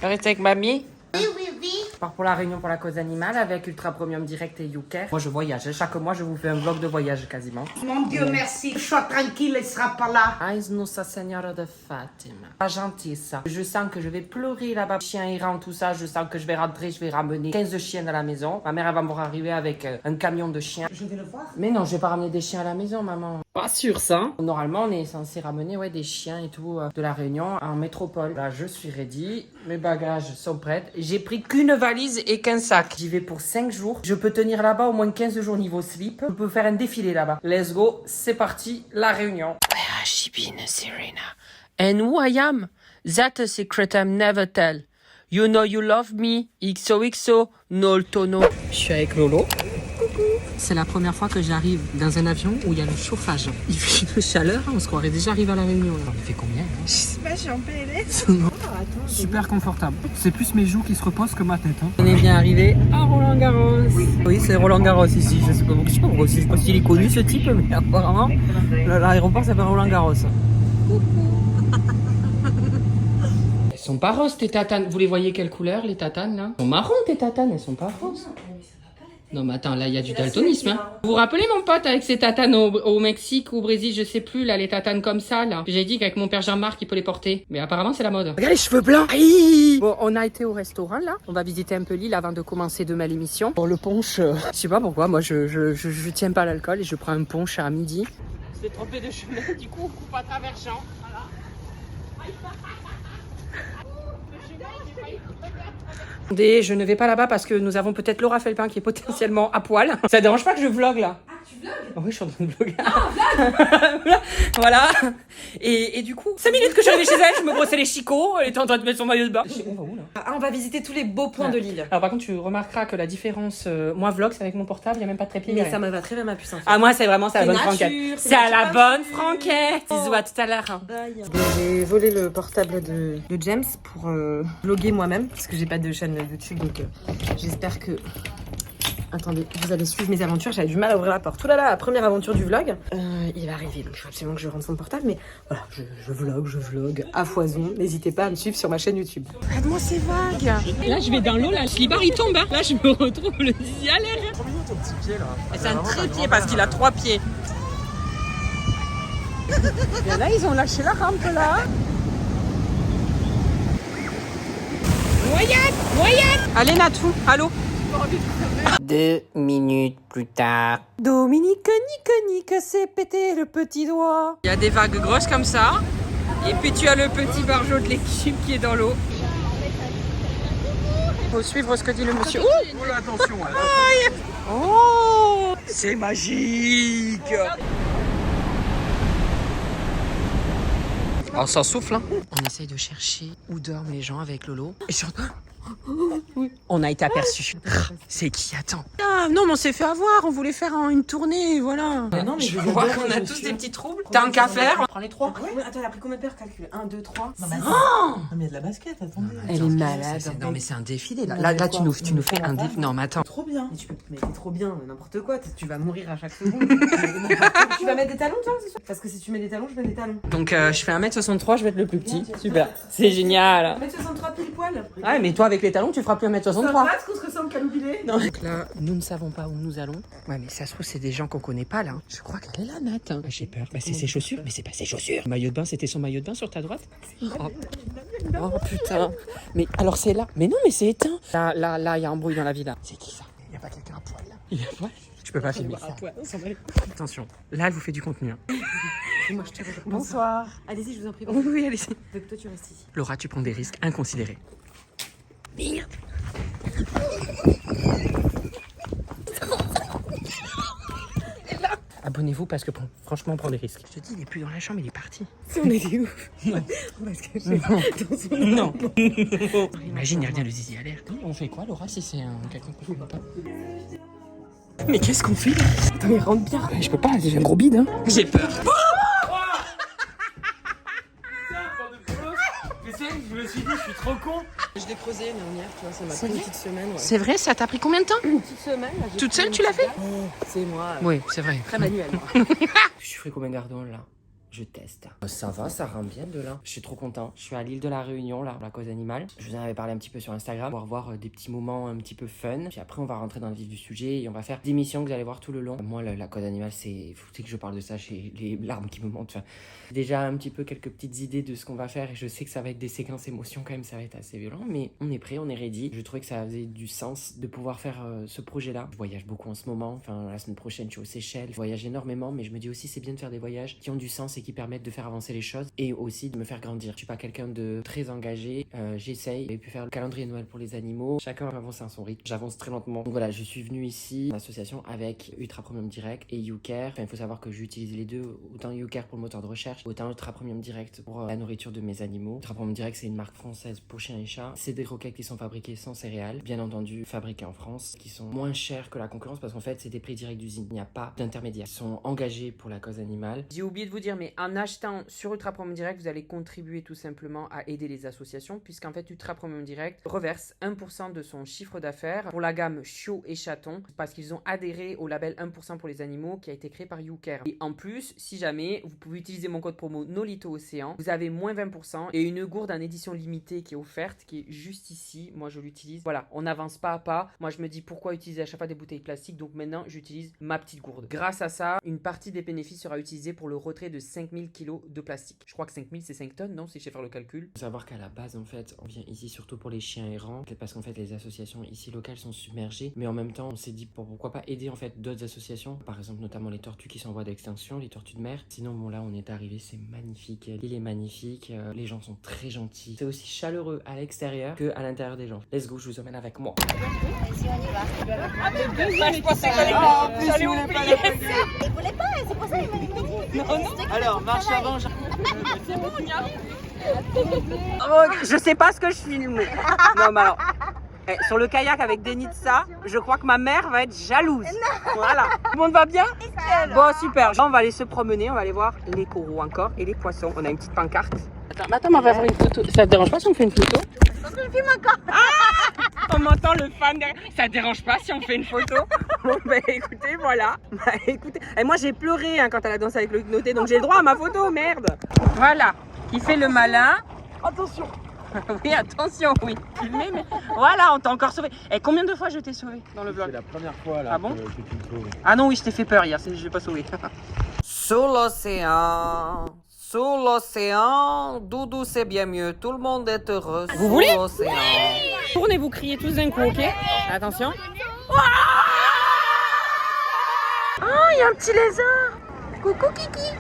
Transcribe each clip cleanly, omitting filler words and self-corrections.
Reste avec mamie. Oui, oui, oui. Je pars pour la réunion pour la cause animale avec Ultra Premium Direct et YouCare. Moi, je voyage. Chaque mois, je vous fais un vlog de voyage quasiment. Mon Dieu, merci. Je suis tranquille, il sera pas là. Aïs Nossa Senhora de Fatima. Pas gentil, ça. Je sens que je vais pleurer là-bas. Chien errant, tout ça. Je sens que je vais rentrer, je vais ramener 15 chiens à la maison. Ma mère, elle va me voir arriver avec un camion de chiens. Je vais le voir. Mais non, je vais pas ramener des chiens à la maison, maman. Pas sûr, ça. Normalement, on est censé ramener des chiens et tout de la Réunion en métropole. Là, je suis ready. Mes bagages sont prêts. J'ai pris qu'une valise et qu'un sac. J'y vais pour 5 jours. Je peux tenir là-bas au moins 15 jours niveau slip. Je peux faire un défilé là-bas. Let's go. C'est parti. La Réunion. Where has she been, Serena? And who I am? That's a secret I'm never tell. You know you love me. XOXO. No tono. Je suis avec Lolo. C'est la première fois que j'arrive dans un avion où il y a le chauffage. Il fait une chaleur, on se croirait déjà arrivé à la Réunion. Alors, il fait combien hein? Je sais pas, je suis en PLS. Super confortable. C'est plus mes joues qui se reposent que ma tête. Hein. On est bien arrivé à Roland-Garros. Oui, c'est Roland-Garros ici. Je sais pas pourquoi. Je sais pas s'il est connu ce type, mais apparemment, l'aéroport s'appelle Roland-Garros. Elles sont pas roses tes tatanes. Vous les voyez quelle couleur les tatanes là? Elles sont marrons tes tatanes, elles sont pas roses. Non mais attends, là il y a du daltonisme. Hein. Vous vous rappelez mon pote avec ses tatanes au Mexique ou au Brésil, je sais plus, là, les tatanes comme ça, là. J'ai dit qu'avec mon père Jean-Marc, il peut les porter. Mais apparemment c'est la mode. Regarde les cheveux blancs. Aïe bon, on a été au restaurant là. On va visiter un peu l'île avant de commencer demain l'émission. Pour le punch, je sais pas pourquoi, moi je tiens pas l'alcool et je prends un punch à midi. Je l'ai trompé de chemin, du coup on coupe à travers champs. Voilà. Je ne vais pas là-bas parce que nous avons peut-être Laura Felpin qui est potentiellement à poil. Ça dérange pas que je vlogue là? Ah, tu vlogues? Oui, je suis en train de vlogger. Ah, voilà. Et du coup, 5 minutes que je suis arrivée chez elle, je me brossais les chicots, elle était en train de mettre son maillot de bain. On va où là? Ah, on va visiter tous les beaux points de l'île. Alors par contre, tu remarqueras que la différence, moi vlog, c'est avec mon portable, il n'y a même pas de trépied. Mais ça me va très bien ma puissance. Ah, moi, c'est vraiment ça, la bonne franquette. C'est à la bonne franquette. Oh. Bisous, à tout à l'heure. J'ai volé le portable de James pour vloguer moi-même, parce que j'ai pas de chaîne YouTube, donc j'espère que... Attendez, vous allez suivre mes aventures, j'avais du mal à ouvrir la porte. Tout là là, la première aventure du vlog. Il va arriver, donc il faut absolument que je rende son portable, mais voilà, je vlog à foison. N'hésitez pas à me suivre sur ma chaîne YouTube. Regarde-moi ces vagues. Là, je vais dans l'eau, là, le slibard, il tombe. Hein. Là, je me retrouve le zizi à l'air. Trop mignon ton petit pied là. C'est un trépied parce qu'il a 3 pieds. Et là, ils ont lâché la rampe, là. Moyenne. Allez, Natou, allô. 2 minutes plus tard. Dominique, nique, c'est pété le petit doigt. Il y a des vagues grosses comme ça. Et puis tu as le petit barjot de l'équipe qui est dans l'eau. Faut suivre ce que dit le monsieur. Oh là, attention. Oh, C'est magique. on s'en souffle, hein. On essaye de chercher où dorment les gens avec Lolo. Et surtout... Oui. On a été aperçus. C'est qui? Attends. Ah, non, mais on s'est fait avoir. On voulait faire une tournée, voilà. Mais non, mais je je vois veux qu'on a bien, tous je des suis- petits troubles. T'as un qu'à faire. On prend les 3. Ouais, attends, elle a pris combien de paires? Calcule. 1, 2, 3. Non, mais attends. Non, mais il y a de la basket, attendez. Elle est malade. Non, mais c'est un défilé. Là, là tu nous fais un défilé. Non, mais attends. Trop bien. Mais t'es trop bien, n'importe quoi. Tu vas mourir à chaque seconde. Tu vas mettre des talons, toi, c'est sûr? Parce que si tu mets des talons, je mets des talons. Donc, je fais 1m63, je vais être le plus petit. Super. C'est génial. 1m63 pile poil. Ouais, mais toi, avec les talons, tu feras plus 1m63. qu'on se ressemble Caloupilé. Non. Donc là, nous ne savons pas où nous allons. Ouais, mais ça se trouve, c'est des gens qu'on connaît pas là. Je crois qu'elle est là, Nat. Hein. J'ai peur. Bah, c'est ses chaussures. Mais c'est pas ses chaussures. Le maillot de bain, c'était son maillot de bain sur ta droite. Oh putain. Mais alors c'est là. Mais non, mais c'est éteint. Là, il y a un bruit dans la villa. C'est qui ça? Il y a pas quelqu'un à poil là. Il est à poil? Je peux pas filmer ça. Attention. Là, elle vous fait du contenu. Hein. Moi, je te rejoins. Bonsoir. Allez-y, je vous en prie. Oui, allez-y. Donc toi, tu restes ici. Laura, tu prends des risques inconsidérés. Merde. Abonnez-vous parce que franchement on prend des risques. Je te dis, il est plus dans la chambre, il est parti. Si on est des ouf. Parce que j'ai Non. Imagine, il revient le zizi à l'air. On fait quoi, Laura, si c'est quelqu'un qu'on connaît pas? Mais qu'est-ce qu'on fait là? Attends, mais rentre bien. Je peux pas, j'ai un gros bide. Hein. J'ai peur. Mais c'est, je me suis dit, je suis trop con. Je l'ai creusé l'année dernière, tu vois, ça m'a pris une petite semaine. Ouais. C'est vrai, ça t'a pris combien de temps? Une petite semaine. Là, j'ai Toute pris seule, une tu l'as petite fait? date. C'est moi. Oui, c'est vrai. Très manuel. Moi. Je suis pris combien d'ardons là? Je teste. Ça va, ça rend bien de là. Je suis trop content. Je suis à l'île de la Réunion là, pour la cause animale. Je vous en avais parlé un petit peu sur Instagram pour voir des petits moments un petit peu fun. Puis après, on va rentrer dans le vif du sujet et on va faire des missions que vous allez voir tout le long. Moi, la cause animale, c'est... Faut que je parle de ça, j'ai les larmes qui me montent. Enfin, déjà un petit peu quelques petites idées de ce qu'on va faire et je sais que ça va être des séquences émotions quand même, ça va être assez violent. Mais on est prêt, on est ready. Je trouvais que ça faisait du sens de pouvoir faire ce projet-là. Je voyage beaucoup en ce moment. Enfin, la semaine prochaine, je suis aux Seychelles. Je voyage énormément, mais je me dis aussi c'est bien de faire des voyages qui ont du sens et qui permettent de faire avancer les choses et aussi de me faire grandir. Je suis pas quelqu'un de très engagé, j'essaye. J'ai pu faire le calendrier Noël pour les animaux, chacun avance à son rythme, j'avance très lentement. Donc voilà, je suis venu ici en association avec Ultra Premium Direct et YouCare. Enfin, il faut savoir que j'utilise les deux, autant YouCare pour le moteur de recherche, autant Ultra Premium Direct pour la nourriture de mes animaux. Ultra Premium Direct, c'est une marque française pour chiens et chats. C'est des croquettes qui sont fabriquées sans céréales, bien entendu fabriquées en France, qui sont moins chères que la concurrence parce qu'en fait c'est des prix directs d'usine, il n'y a pas d'intermédiaire. Ils sont engagés pour la cause animale. J'ai oublié de vous dire, mais en achetant sur Ultra Premium Direct, vous allez contribuer tout simplement à aider les associations, puisqu'en fait Ultra Premium Direct reverse 1% de son chiffre d'affaires pour la gamme chiot et chaton, parce qu'ils ont adhéré au label 1% pour les animaux qui a été créé par YouCare. Et en plus, si jamais, vous pouvez utiliser mon code promo Nolito Océan, vous avez moins 20% et une gourde en édition limitée qui est offerte, qui est juste ici. Moi je l'utilise. Voilà, on avance pas à pas. Moi je me dis pourquoi utiliser à chaque fois des bouteilles plastiques, donc maintenant j'utilise ma petite gourde. Grâce à ça, une partie des bénéfices sera utilisée pour le retrait de 5000 kg de plastique. Je crois que 5000 c'est 5 tonnes, non, si je sais faire le calcul. Il faut savoir qu'à la base, en fait, on vient ici surtout pour les chiens errants, parce qu'en fait, les associations ici locales sont submergées, mais en même temps, on s'est dit pourquoi pas aider en fait d'autres associations, par exemple notamment les tortues qui sont en voie d'extinction, les tortues de mer. Sinon, bon là, on est arrivé, c'est magnifique, l'île est magnifique, les gens sont très gentils. C'est aussi chaleureux à l'extérieur que à l'intérieur des gens. Let's go, je vous emmène avec moi. Vas-y, on y va. Ah, mais deux, je pensais que j'allais oublier. Ils voulaient pas, c'est pour ça qu'ils m'ont dit. Non. Alors, marche avant. C'est bon, on y arrive. Oh, je sais pas ce que je filme. Non, mais alors, sur le kayak avec Denitsa, je crois que ma mère va être jalouse. Voilà. Tout le monde va bien? Bon, super. On va aller se promener, on va aller voir les coraux encore et les poissons. On a une petite pancarte. Attends, on va faire une photo. Ça te dérange pas si on fait une photo? Je le filme encore. On m'entend le fan derrière. Ça te dérange pas si on fait une photo? Bon, bah écoutez, voilà. Bah écoutez. Et moi j'ai pleuré quand elle a dansé avec le noté, donc j'ai le droit à ma photo, merde. Voilà. Qui fait le malin. Attention. Oui, attention, oui. Filmé, mais voilà, on t'a encore sauvé. Et combien de fois je t'ai sauvé dans le vlog? C'est la première fois là Ah bon que tu me sauves. Ah non, oui, je t'ai fait peur hier, je l'ai pas sauvé. Sous l'océan, Doudou c'est bien mieux, tout le monde est heureux. Vous voulez? Tournez-vous, criez tous d'un coup, ok? Attention. Oh, il y a un petit lézard. Coucou Kiki.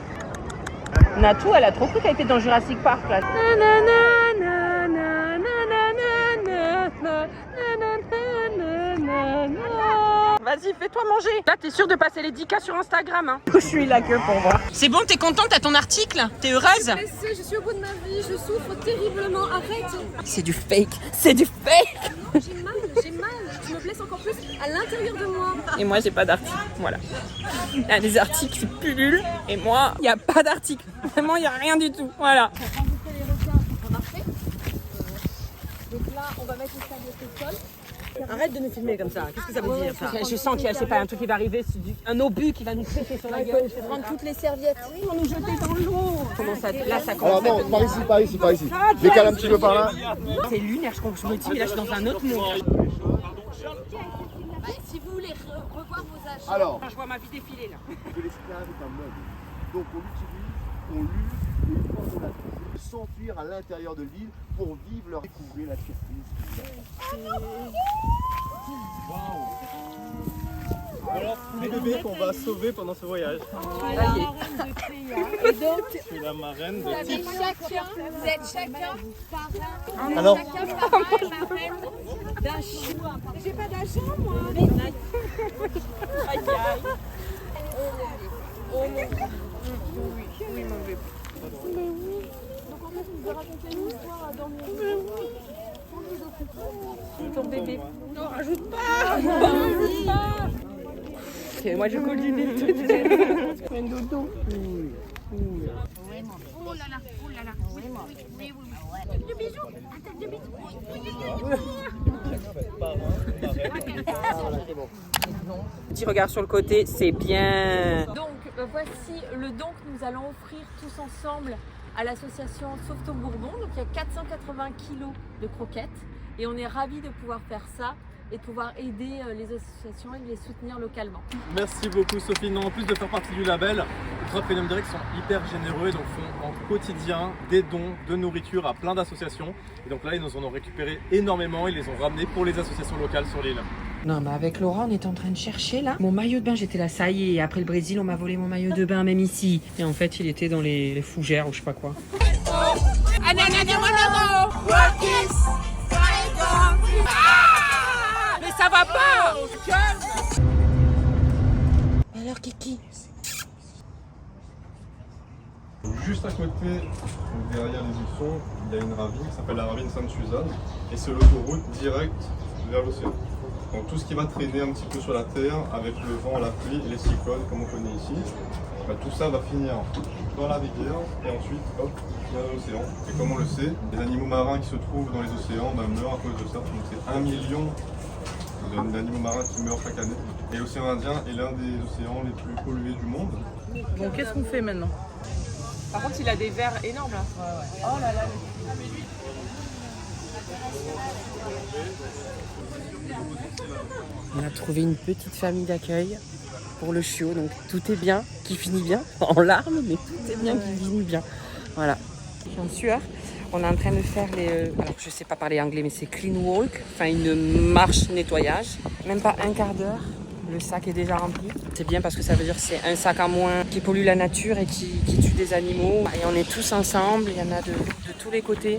Natou, elle a trop cru qu'elle était dans Jurassic Park là. Vas-y, fais-toi manger. Là, t'es sûre de passer les 10K sur Instagram, hein? Je suis la queue pour voir. C'est bon, t'es contente, t'as ton article? T'es heureuse? Je suis au bout de ma vie, je souffre terriblement, arrête. C'est du fake, c'est du fake. J'ai mal, je me blesse encore plus à l'intérieur de moi. Et moi, j'ai pas d'article, voilà. Il y a des articles qui pullulent, et moi, il n'y a pas d'article. Vraiment, il n'y a rien du tout, voilà. Quand vous faites les requins, ça va marcher. Donc là, on va mettre une serviette au sol. Arrête de nous filmer comme ça, qu'est-ce que ça veut dire ça? Je sens qu'il y a, je sais pas, un truc qui va arriver, un obus qui va nous péter sur la gueule. Je vais prendre toutes les serviettes. Pour nous jeter dans l'eau. Comment ça, là, ça Alors commence. non, par ici. Décale un petit peu par là. C'est lunaire, je me dis, mais là, je suis dans un autre monde. Si vous voulez revoir vos âges. Alors, Je vois ma vie défiler là. que l'esclave est un meuble. Donc on l'utilise, on l'use, et une fois qu'on l'a utilisé, s'enfuir à l'intérieur de l'île pour vivre leur découvrir la surprise. Voilà les bébés qu'on va sauver pendant ce voyage. Et donc, C'est la marraine de vous êtes chacun parrain. Alors, Chacun parrain d'un chou. J'ai pas d'argent, moi. Aïe aïe. Oh mon Dieu. Oui, mon bébé. Donc en fait, vous devez raconter une histoire à dormir. Ton bébé. Non, rajoute pas. Rajoute pas. Ok, moi je continue tout de suite. Un dodo. Oh là là, oh là là. Oui, oui. Tête de bisou, un tête de bisou. Petit regard sur le côté, c'est bien. Donc, voici le don que nous allons offrir tous ensemble à l'association Sauveton Bourbon. Donc il y a 480 kilos de croquettes et on est ravis de pouvoir faire ça et de pouvoir aider les associations et de les soutenir localement. Merci beaucoup Sophie. Non, en plus de faire partie du label, Ultra Premium Direct sont hyper généreux et donc font en quotidien des dons de nourriture à plein d'associations. Et donc là, ils nous en ont récupéré énormément, ils les ont ramenés pour les associations locales sur l'île. Non, mais avec Laura, on était en train de chercher là. Mon maillot de bain, j'étais là, ça y est. Après le Brésil, on m'a volé mon maillot de bain, même ici. Et en fait, il était dans les fougères ou je sais pas quoi. Mais ça va pas! Alors, Kiki? Juste à côté, donc derrière les Ixons, il y a une ravine qui s'appelle la ravine Sainte-Suzanne et c'est l'autoroute directe vers l'océan. Donc tout ce qui va traîner un petit peu sur la terre avec le vent, la pluie et les cyclones comme on connaît ici, bah, tout ça va finir dans la rivière et ensuite hop, dans l'océan. Et comme on le sait, les animaux marins qui se trouvent dans les océans bah, meurent à cause de ça. Donc c'est 1 million d'animaux marins qui meurent chaque année. Et l'océan Indien est l'un des océans les plus pollués du monde. Bon, qu'est-ce qu'on fait maintenant? Par contre, il a des verres énormes là. Oh là là. On a trouvé une petite famille d'accueil pour le chiot, donc tout est bien, qui finit bien, en larmes, mais tout est bien, qui finit bien. Voilà. Je suis en sueur. On est en train de faire alors je sais pas parler anglais, mais c'est clean walk, enfin une marche nettoyage. Même pas un quart d'heure, le sac est déjà rempli. C'est bien parce que ça veut dire que c'est un sac en moins qui pollue la nature et qui tue des animaux. Et on est tous ensemble, il y en a de tous les côtés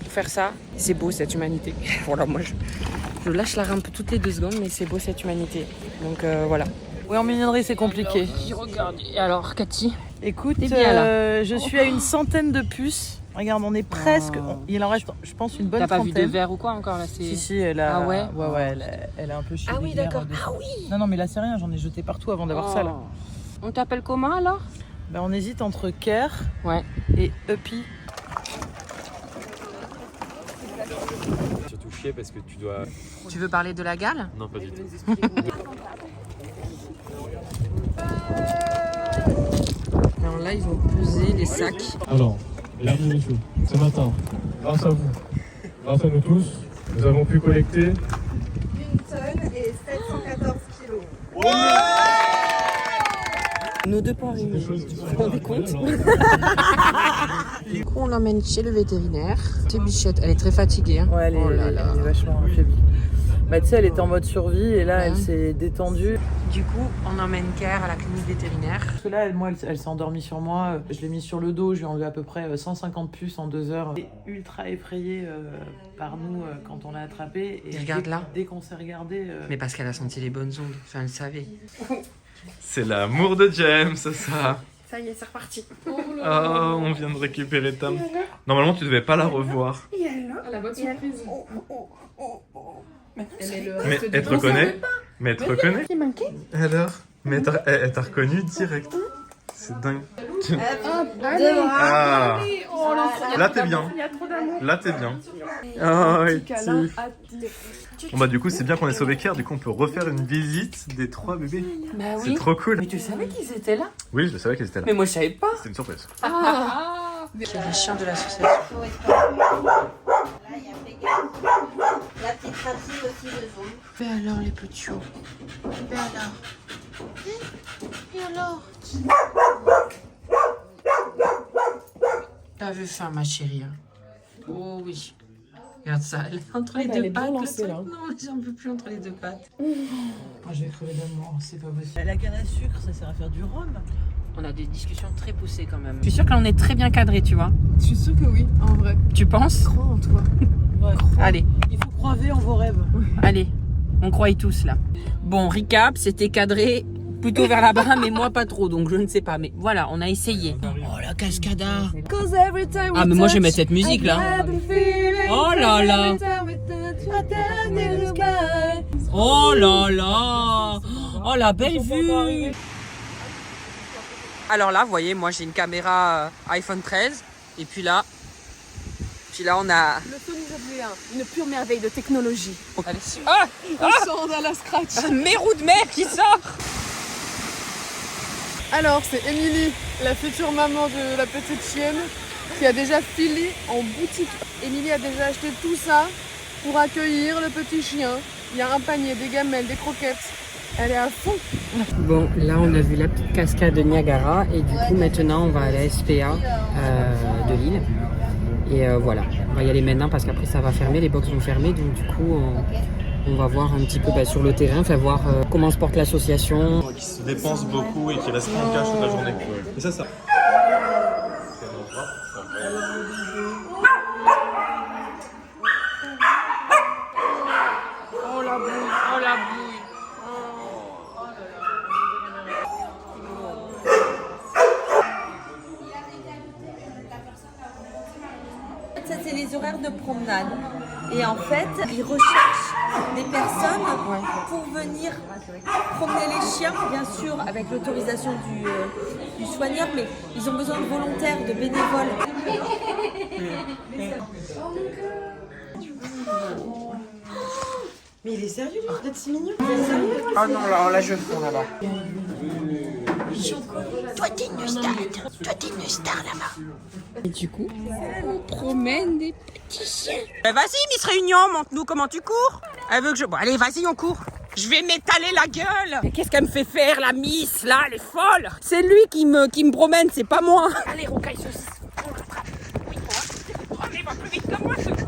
pour faire ça. C'est beau cette humanité. Voilà, moi je lâche la rampe toutes les 2 secondes, mais c'est beau cette humanité. Donc voilà. Oui, en mignonnerie, c'est compliqué. Regarde. Et alors, Cathy? Écoute, t'es bien, là. je suis à une centaine de puces. Regarde, on est presque. Il en reste, je pense, une bonne trentaine. T'as pas vu de verre ou quoi encore là? Si, elle a. Ah ouais? Ouais, elle a un peu chié. Ah oui, d'accord. Ah oui. Non, mais là, c'est rien, j'en ai jeté partout avant d'avoir ça là. On t'appelle comment alors? Ben, on hésite entre Care et Uppy. Surtout chier parce que tu dois... Tu veux parler de la gale? Non, pas du tout. Alors là, ils ont pesé les sacs. Alors, mesdames et messieurs, ce matin, grâce à vous, grâce à nous tous, nous avons pu collecter 1 tonne et 714 kilos. Nos 2 porcs, ils vous rendez compte? Du coup, on l'emmène chez le vétérinaire. C'est Bichette, elle est très fatiguée. Hein. Ouais, elle est vachement affaiblie. Bah, tu sais, elle était en mode survie et là, elle s'est détendue. Du coup, on emmène Care à la clinique vétérinaire. Parce que là, elle s'est endormie sur moi. Je l'ai mise sur le dos, je lui ai enlevé à peu près 150 puces en 2 heures. Elle est ultra effrayée par nous quand on l'a attrapée. Et regarde là. Dès qu'on s'est regardé... Mais parce qu'elle a senti les bonnes ondes. Enfin, elle savait. C'est l'amour de James, ça. Ça y est, c'est reparti. Oh, on vient de récupérer Tam. Normalement, tu devais pas la revoir. Et alors? À la bonne surprise. Mais elle te reconnaît? Mais elle te reconnaît? Il manquait? Alors? Mais elle t'a reconnu direct. C'est dingue. Ah. Là t'es bien. Là t'es bien. Oh, bon bah du coup c'est bien qu'on ait sauvé Care, du coup on peut refaire une visite des 3 bébés. Bah oui. C'est trop cool. Mais tu savais qu'ils étaient là? Oui, je savais qu'ils étaient là. Mais moi je savais pas. C'était une surprise. C'est les chiens de l'association. La petite Cathy aussi de Zoom. Et alors les petits chiots? Et alors? Et alors? T'avais faim ma chérie. Hein. Oh oui. Regarde ça, elle est entre les 2 pattes. Non, mais j'en peux plus entre les 2 pattes. Oh, je vais crever d'amour, c'est pas possible. La canne à sucre, ça sert à faire du rhum. On a des discussions très poussées quand même. Je suis sûre que là on est très bien cadré, tu vois. Je suis sûre que oui, en vrai. Tu penses? Crois en toi. Ouais. Allez. Il faut croiser en vos rêves. Allez, on croit tous là. Bon, recap, c'était cadré plutôt vers là-bas, mais moi pas trop, donc je ne sais pas. Mais voilà, on a essayé. Oh la cascada. Ah mais moi je vais mettre cette musique là. Oh là là. Oh là là. Oh la belle vue. Alors là, vous voyez, moi j'ai une caméra iPhone 13. Et puis là on a... Le Sony ZV-1, une pure merveille de technologie. Allez, ah, On sort dans la scratch. un mérou de mer qui sort. Alors, c'est Émilie, la future maman de la petite chienne, qui a déjà filé en boutique. Émilie a déjà acheté tout ça pour accueillir le petit chien. Il y a un panier, des gamelles, des croquettes. Elle est à fond. Bon, là on a vu la petite cascade de Niagara et du coup maintenant on va à la SPA de Lille. Et voilà, on va y aller maintenant parce qu'après ça va fermer, les box vont fermer. Donc du coup on va voir un petit peu sur le terrain, faire voir comment se porte l'association. Qui se dépensent beaucoup et qui restent en cash toute la journée. Et ça. Oh la bouille, oh la bouille. Ça, c'est les horaires de promenade. Et en fait, ils recherchent des personnes pour venir promener les chiens, bien sûr, avec l'autorisation du soigneur, mais ils ont besoin de volontaires, de bénévoles. Mais il est sérieux, d'être si mignon. Ah non, là je fonds là-bas. Toi, t'es une star. Toi, t'es une star là-bas. Et du coup, on promène des petits chiens. Vas-y, Miss Réunion, montre-nous comment tu cours. Elle veut que je... Bon, allez, vas-y, on court. Je vais m'étaler la gueule. Mais qu'est-ce qu'elle me fait faire, la Miss, là? Elle est folle. C'est lui qui me promène, c'est pas moi. Allez, rocaille saucisse. On l'attrape. Oui, oh, mais il va plus vite que moi, ce con.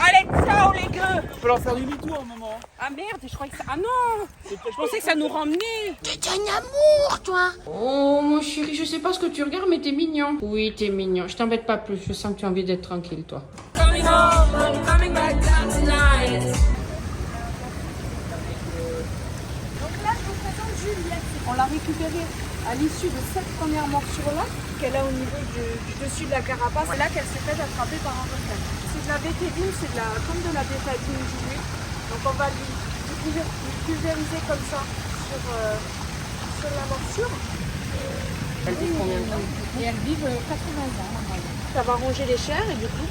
Allez, ciao, les gueux. On peut leur faire du demi-tour un moment. Ah merde, je croyais que ça... Ah non, je pensais que ça nous ramenait. T'es un amour, toi. Oh mon chéri, je sais pas ce que tu regardes, mais t'es mignon. Oui, t'es mignon. Je t'embête pas plus. Je sens que tu as envie d'être tranquille, toi. Coming home, coming back down tonight. Donc là, je vous présente Juliette. On l'a récupérée à l'issue de cette première morsure-là, qu'elle a au niveau du dessus de la carapace. C'est là qu'elle s'est faite attraper par un requin. C'est de la bétédine, c'est comme de la bétadine diluée. Donc on va lui pulvériser comme ça sur la morsure. Elle vit combien de temps? Et elles vivent 80 ans. Ça va ronger les chairs et du coup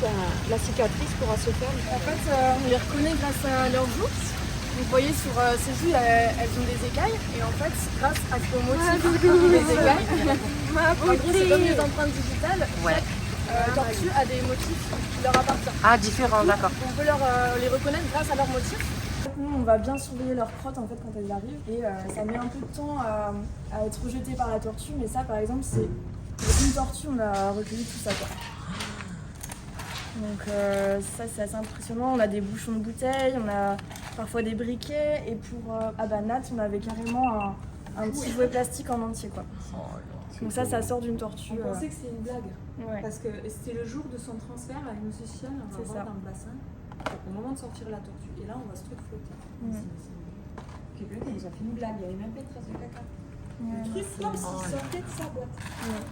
la cicatrice pourra se faire. En fait, on les reconnaît grâce à leurs joues. Vous voyez sur ces joues, elles ont des écailles et en fait, grâce à ce motif des écailles, en gros c'est comme des empreintes digitales. Chaque tortue a des motifs qui leur appartiennent. Ah, différent, d'accord. On peut les reconnaître grâce à leurs motifs. Nous, on va bien surveiller leur crotte en fait quand elles arrivent et ça met un peu de temps à être rejeté par la tortue, mais ça par exemple c'est une tortue, on a recueilli tout ça quoi. Donc ça c'est assez impressionnant, on a des bouchons de bouteilles, on a parfois des briquets et pour Nat on avait carrément un petit jouet plastique en entier quoi. Donc ça sort d'une tortue. On pensait que c'était une blague, Ouais. parce que c'était le jour de son transfert à une sociale, on va C'est voir ça. dans le bassin, au moment de sortir la tortue. Et là, on voit ce truc flotter. Quelqu'un qui nous a fait une blague, il n'y avait même pas de traces de caca. Le truc comme s'il sortait de sa boîte.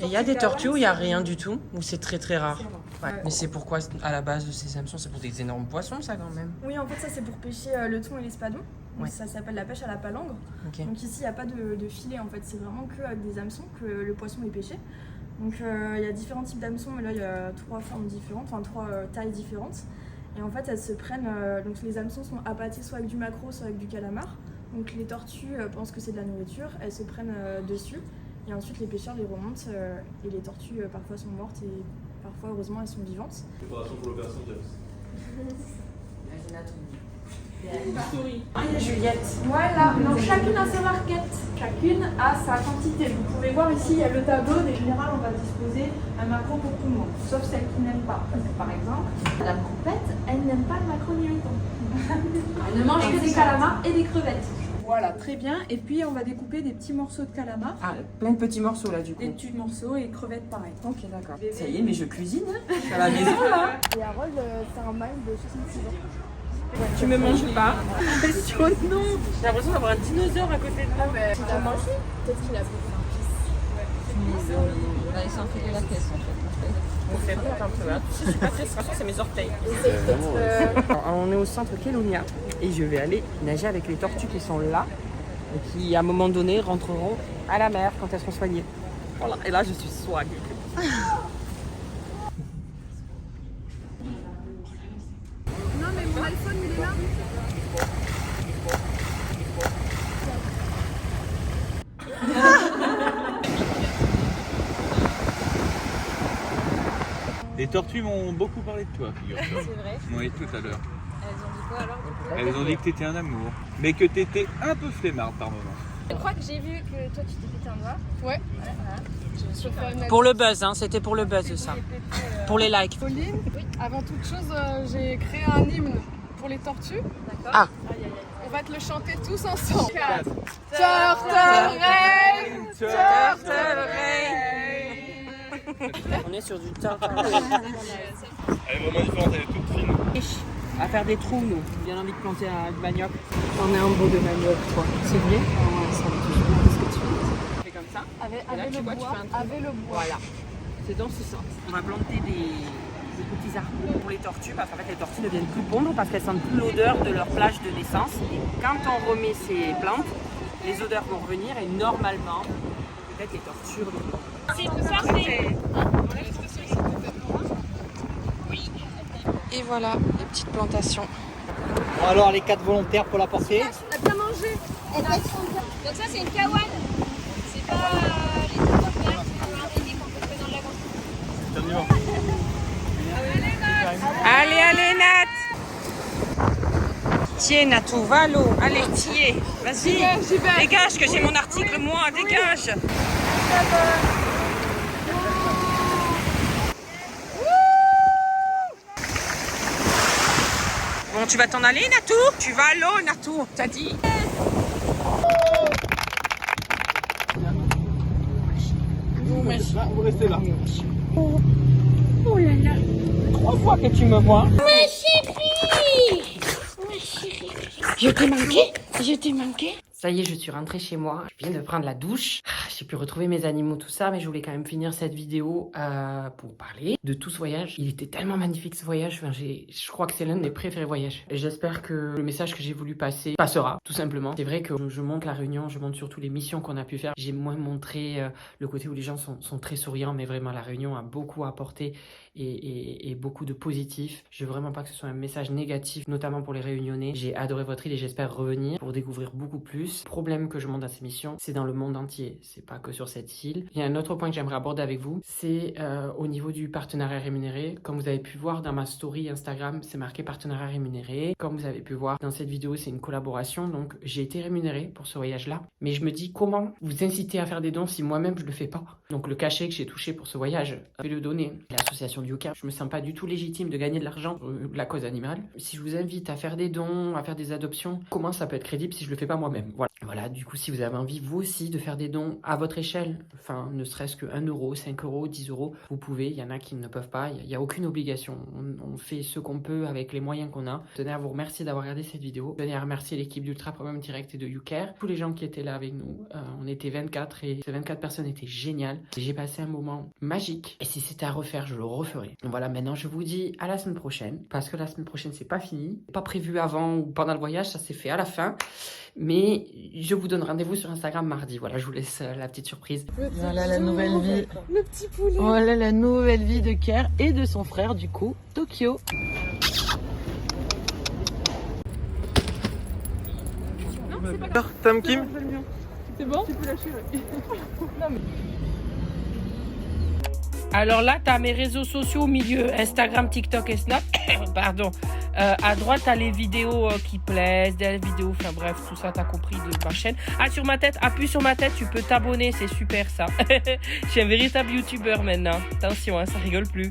Et il y a des tortues où il n'y a rien du tout, ou c'est très très rare. Ouais. Mais c'est pourquoi, à la base de ces hameçons, c'est pour des énormes poissons, ça quand même. Oui, en fait, ça c'est pour pêcher le thon et l'espadon. Ouais. Ça s'appelle la pêche à la palangre. Ok. Donc ici, il n'y a pas de filet en fait, c'est vraiment que avec des hameçons que le poisson est pêché. Donc il y a différents types d'hameçons, mais là il y a 3 formes différentes, enfin 3 tailles différentes. Et en fait, elles se prennent. Donc les hameçons sont appâtés soit avec du maquereau, soit avec du calamar. Donc les tortues pensent que c'est de la nourriture, elles se prennent dessus. Et ensuite, les pêcheurs les remontent et les tortues parfois sont mortes et parfois, heureusement, elles sont vivantes. Préparation pour l'opération James. Juliette. Voilà, donc chacune a ses marquettes, chacune a sa quantité. Vous pouvez voir ici, il y a le tableau. Des général, on va disposer un macro pour tout le monde, sauf celle qui n'aime pas. Parce que, par exemple, la poupette, elle n'aime pas le macro ni le thon. Elle ne mange que des calamars et des crevettes. Voilà, très bien. Et puis, on va découper des petits morceaux de calamars. Ah, plein de petits morceaux là du coup. Des petits morceaux et crevettes pareil. Ok, d'accord. Ça y est, mais je cuisine à la maison là. Et Harold, c'est un mâle de 66 ans. Tu me manges pas. Impressionnant. J'ai l'impression d'avoir un dinosaure à côté de moi. Tu l'as mangé? Peut-être qu'il a fait un fils. Ils s'en fait la caisse en fait. On fait un peu. Hein. Je suis pas très stressée, c'est mes orteils. On est au centre Kélounia et je vais aller nager avec les tortues qui sont là et qui, à un moment donné, rentreront à la mer quand elles seront soignées. Voilà. Et là, je suis swag. Non, mais mon iPhone, il est là. tortues m'ont beaucoup parlé de toi, figure-toi. C'est vrai. Oui, tout à l'heure. Elles ont dit quoi alors du coup? Elles ont dit que t'étais un amour, mais que t'étais un peu flemmarde par moment. Je crois que j'ai vu que toi tu t'es pété un doigt. Ouais. Pour le buzz, hein, c'était pour le buzz ça. Pour les likes. Pauline, avant toute chose, j'ai créé un hymne pour les tortues. D'accord. Ah. On va te le chanter tous ensemble. Turtle On est sur du temps. Elle est vraiment différente, elle est toute fine. À faire des trous, nous. Bien envie de planter un manioc. On est un beau de manioc, quoi. C'est vrai? Ouais, ça va toujours. Qu'est-ce que tu fais? Tu fais comme ça. avec Et là, tu le vois, tu bois. fais un trou. Avec le bois. Voilà. C'est dans ce sens. On va planter des petits arbres pour les tortues parce qu'en fait les tortues ne viennent plus pondre parce qu'elles sentent plus l'odeur de leur plage de naissance. Et quand on remet ces plantes, les odeurs vont revenir et normalement, peut-être les tortues reviendront. Et voilà, les petites plantations. Bon alors les 4 volontaires pour la porter. On a bien mangé. Donc ça c'est une kawan. C'est pas les tortues c'est un araignée qu'on peut trouver dans le lagon. Allez, allez, Nat! Tiens, Natou, va à l'eau. Allez, tiens. Vas-y. Dégage, que j'ai mon article, moi. Dégage. Bon, tu vas t'en aller, Natou? Tu vas à l'eau, Natou. T'as dit? Vous restez là. Oh là là. 3 fois que tu me vois. Ma chérie. Ma chérie. Je t'ai manqué. Je t'ai manqué. Ça y est, je suis rentrée chez moi. Je viens de prendre la douche. J'ai pu retrouver mes animaux, tout ça, mais je voulais quand même finir cette vidéo pour parler de tout ce voyage. Il était tellement magnifique ce voyage. Enfin, je crois que c'est l'un des préférés voyages. Et j'espère que le message que j'ai voulu passer passera, tout simplement. C'est vrai que je montre la Réunion, je montre surtout les missions qu'on a pu faire. J'ai moins montré le côté où les gens sont très souriants, mais vraiment la Réunion a beaucoup apporté et beaucoup de positif. Je veux vraiment pas que ce soit un message négatif, notamment pour les Réunionnais. J'ai adoré votre île et j'espère revenir pour découvrir beaucoup plus. Le problème que je montre dans ces missions, c'est dans le monde entier. C'est pas que sur cette île. Il y a un autre point que j'aimerais aborder avec vous, c'est au niveau du partenariat rémunéré. Comme vous avez pu voir dans ma story Instagram, c'est marqué partenariat rémunéré. Comme vous avez pu voir dans cette vidéo, c'est une collaboration. Donc j'ai été rémunérée pour ce voyage-là. Mais je me dis comment vous inciter à faire des dons si moi-même je le fais pas. Donc le cachet que j'ai touché pour ce voyage, je vais le donner à l'association du Yucca. Je me sens pas du tout légitime de gagner de l'argent pour la cause animale. Si je vous invite à faire des dons, à faire des adoptions, comment ça peut être crédible si je le fais pas moi-même? Voilà, du coup, si vous avez envie, vous aussi, de faire des dons à votre échelle, enfin, ne serait-ce que 1 euro, 5 euros, 10 euros, vous pouvez. Il y en a qui ne peuvent pas. Il n'y a aucune obligation. On fait ce qu'on peut avec les moyens qu'on a. Je tenais à vous remercier d'avoir regardé cette vidéo. Je tenais à remercier l'équipe d'Ultra Premium Direct et de YouCare. Tous les gens qui étaient là avec nous. On était 24 et ces 24 personnes étaient géniales. J'ai passé un moment magique. Et si c'était à refaire, je le referais. Donc voilà, maintenant, je vous dis à la semaine prochaine. Parce que la semaine prochaine, c'est pas fini. Pas prévu avant ou pendant le voyage. Ça s'est fait à la fin. Mais je vous donne rendez-vous sur Instagram mardi. Voilà, je vous laisse la petite surprise. Voilà la nouvelle vie. Le petit poulet. Voilà la nouvelle vie de Kerr et de son frère, du coup, Tokyo. Tam Kim? C'est bon? Tu peux lâcher. Alors là, tu as mes réseaux sociaux au milieu, Instagram, TikTok et Snap. Pardon. À droite, tu as les vidéos qui plaisent, des vidéos, enfin bref, tout ça, tu as compris de ma chaîne. Ah, sur ma tête, appuie sur ma tête, tu peux t'abonner, c'est super ça. Je suis un véritable youtubeur maintenant. Attention, hein, ça rigole plus.